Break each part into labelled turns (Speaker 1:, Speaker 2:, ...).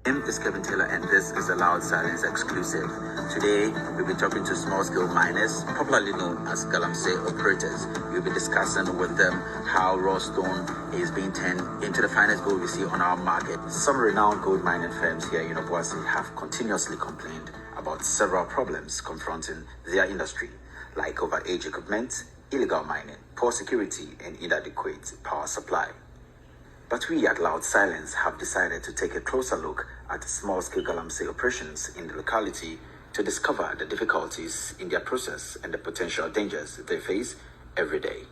Speaker 1: My name is Kelvin Taylor, and this is a Loud Silence exclusive. Today, we'll be talking to small-scale miners, popularly known as galamsey operators. We'll be discussing with them how raw stone is being turned into the finest gold we see on our market. Some renowned gold mining firms here in Obuasi have continuously complained about several problems confronting their industry, like overage equipment, illegal mining, poor security, and inadequate power supply. But we at Loud Silence have decided to take a closer look at small-scale galamsey operations in the locality to discover the difficulties in their process and the potential dangers they face every day.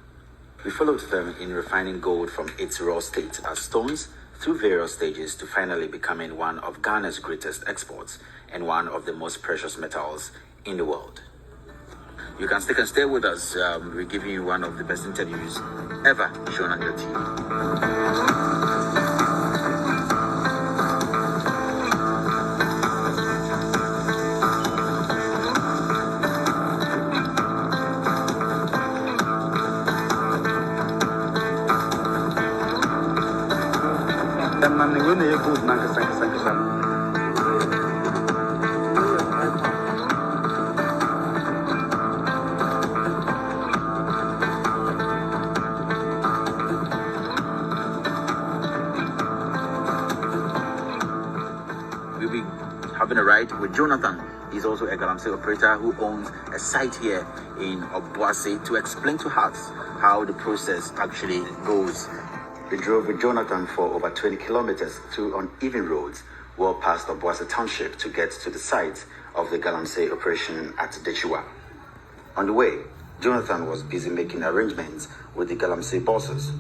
Speaker 1: We followed them in refining gold from its raw state as stones through various stages to finally becoming one of Ghana's greatest exports and one of the most precious metals in the world. You can stick and stay with us. We're giving you one of the best interviews ever shown on your TV. We'll be having a ride with Jonathan. He's also a galamsey operator who owns a site here in Obuasi to explain to us how the process actually goes. We drove with Jonathan for over 20 kilometers through uneven roads, well past Obuasi Township to get to the site of the galamsey operation at Dechiwa. On the way, Jonathan was busy making arrangements with the galamsey bosses.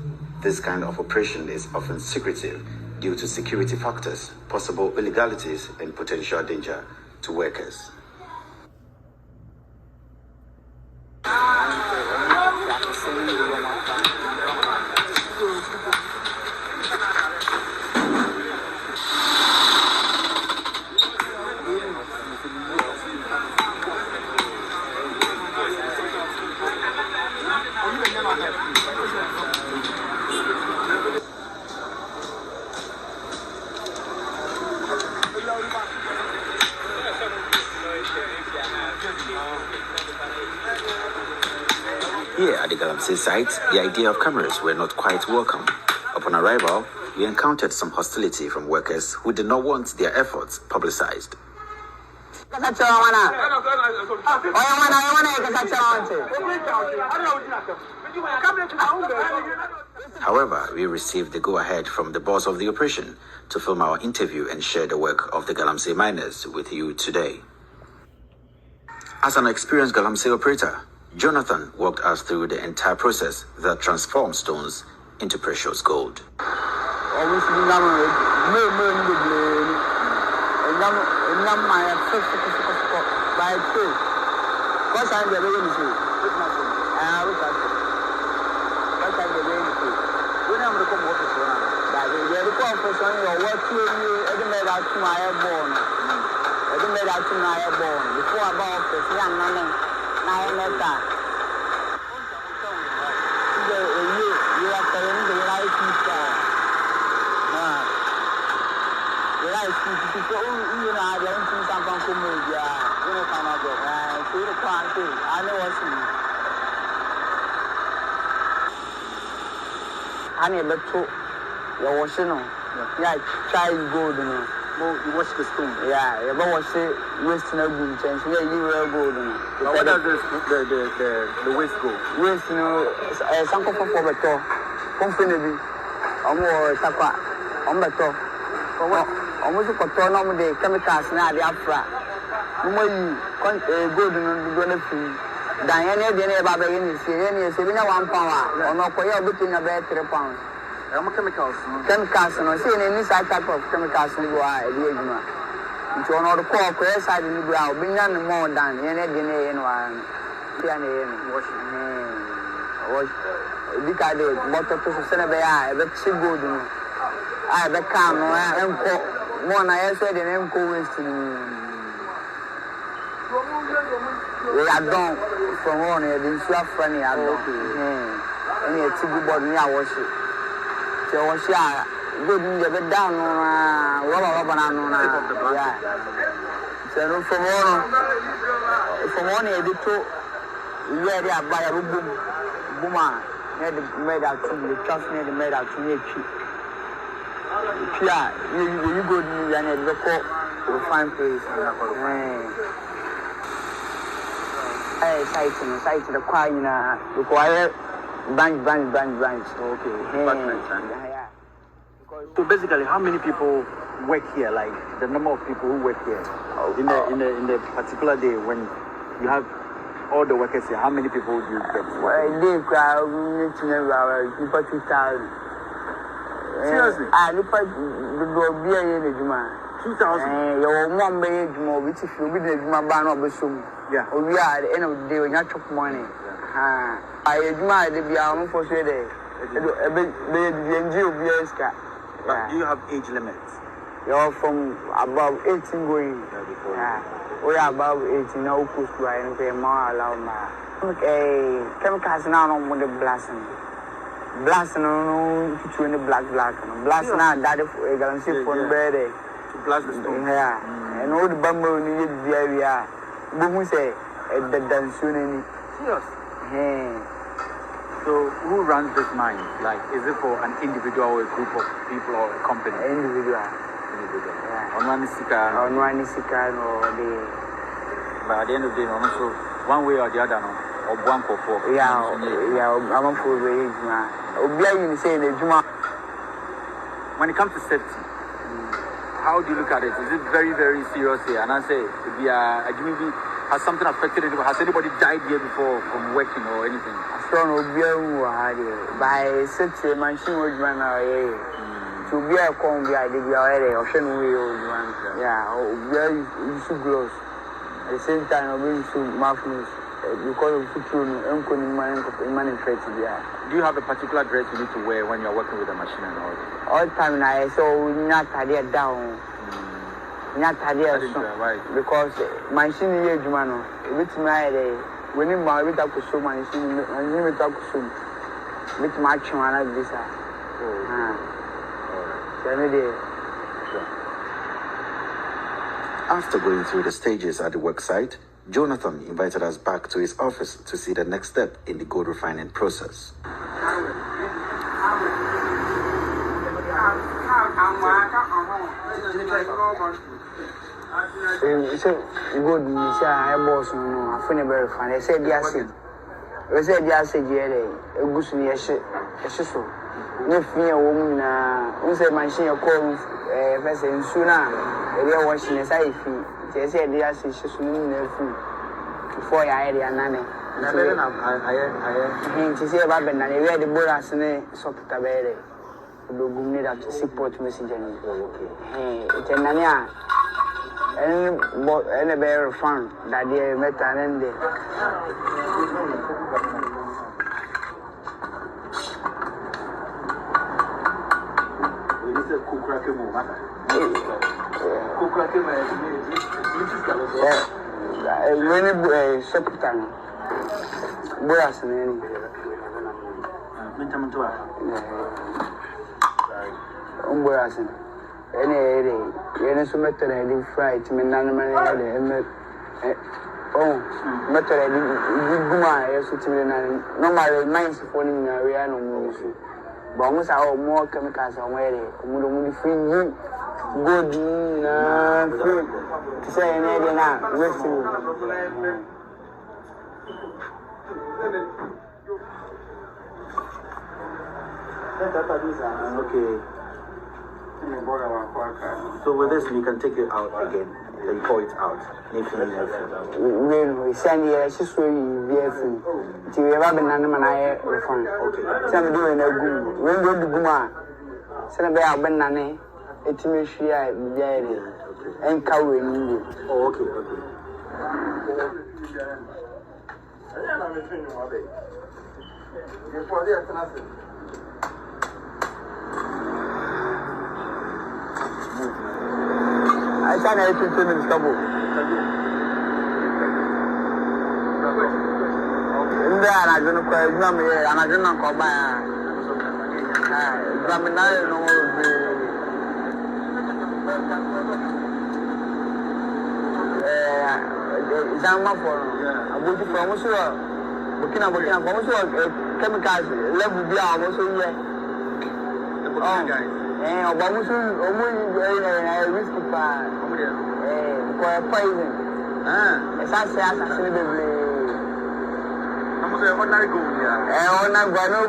Speaker 1: This kind of operation is often secretive due to security factors, possible illegalities, and potential danger to workers. Here at the galamsey site, the idea of cameras were not quite welcome. Upon arrival, we encountered some hostility from workers who did not want their efforts publicized. However, we received the go-ahead from the boss of the operation to film our interview and share the work of the galamsey miners with you today. As an experienced galamsey operator, Jonathan walked us through the entire process that transforms stones into precious gold. Yeah, try gold. You wash the stone. Yeah, you wash it, waste no good chance. Yeah, you will gold. What does the waste go? Waste, you know, some of the better. Company, more tapa, better. Almost a cotton of the chemicals now, the afra. No gold and go to free. Diana, the neighbor, any 1 pound, or no, for your booking about 3 pounds. Chemicals, no, see any type of chemicals in the world. It's one of the core press side in the ground, bring none more than any DNA and one. Wash, because the bottle to send a bear, but she good. I become one. I said, and I'm going to. We are done from one, I didn't swap funny. I don't know. And it's a good body. I wash it. So,
Speaker 2: good in the down on yeah. So from one editor, where they are by a boomer, made out to me, trust me, made out to me. Yeah, you go to and record to find place. Site the choir, require branch.
Speaker 3: Okay, departments. Yeah. So basically, how many people work here? Like the number of people who work here in the particular day when you have all the workers here. How many people do you get?
Speaker 2: Well, they crowd people 2,000.
Speaker 3: Seriously?
Speaker 2: Look at the beer in the Juma.
Speaker 3: 2,000.
Speaker 2: Your mom made Juma, which if you be the Juma ban of the sum.
Speaker 3: Yeah.
Speaker 2: We are at the end of the day when you took money. I admire the Biaman for sure. A bit the NGO Biaska.
Speaker 3: But do you have age limits?
Speaker 2: You're from above 18 going. We are above 18 now, push to I pay more allowed. Chemicals now on the blasting. Blasting on between the black. Blasting out that for a guarantee for the bed.
Speaker 3: To blast the stone.
Speaker 2: Yeah. And all the bamboo in the area. Boom say, the dance soon.
Speaker 3: Serious? So who runs this mine? Like, is it for an individual or a group of people or a company?
Speaker 2: Individual.
Speaker 3: Yeah. On one
Speaker 2: Sika or the.
Speaker 3: But at the end of the day, also one way or the other, no, or one for four.
Speaker 2: Yeah, I'm a full wage, man. Obliging saying the Juma.
Speaker 3: When it comes to safety, how do you look at it? Is it very, very serious here? And I say, has something affected anybody? Has anybody died here before from working or anything?
Speaker 2: Strong Obian by such a machine would man to be a con be a ocean way old man. Yeah, Obia is gross. At the same time, I'll bring some muffins because of food and
Speaker 3: do you have a particular dress you need to wear when you're working with the machine and all?
Speaker 2: All time I saw not idea down. Not idea because machine here, Jumano, which my day when you marry with a custom machine and you with a custom with much man like this.
Speaker 1: After going through the stages at the worksite, Jonathan invited us back to his office to see the next step in the gold refining process.
Speaker 2: Good, I boss, no, I find it very funny. I said, yes, I said, yes, a goose near shit, a sister. No fear, woman, who said, my senior call, person sooner, a real washing as I feel. They said, yes, it's just before I had a nanny. I say about and I read the Boras and a soft tabere. The need to support message. It's a nania. And a bear fun that they met and ended. Many secretary. Boras and Umbrassin. Any area, any summator I did fry to me, none of my matter I did Guma, to me, normally minds for him, we are no more. Bombs are more chemicals on where they free you. Good, to say an area now, with
Speaker 3: Okay. So with this, you can take it out again. Then you pour it out.
Speaker 2: When we send the ashes, we be to have an animal and I refund. Okay. Some doing a good. When go to Guma, send a bear banana, it's me, she and cow in you.
Speaker 3: Oh, okay.
Speaker 2: I can't help you to the trouble. And then I don't know, and I don't know, Zama for Abuji from Osua, Burkina from Osua, chemicals, level be almost a year. And Obamusu, risky fire, for poison. As I say, I see the
Speaker 3: I'm saying, what I go here?
Speaker 2: on a guano,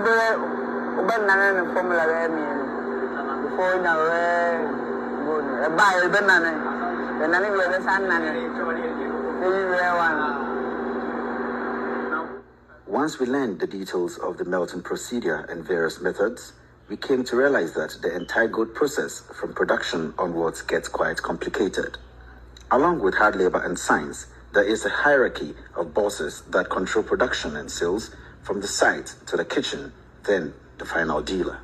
Speaker 2: banana formula before now, buy a banana, and I will the sun.
Speaker 1: Once we learned the details of the melting procedure and various methods, we came to realize that the entire goat process from production onwards gets quite complicated. Along with hard labor and science, there is a hierarchy of bosses that control production and sales from the site to the kitchen, then the final dealer.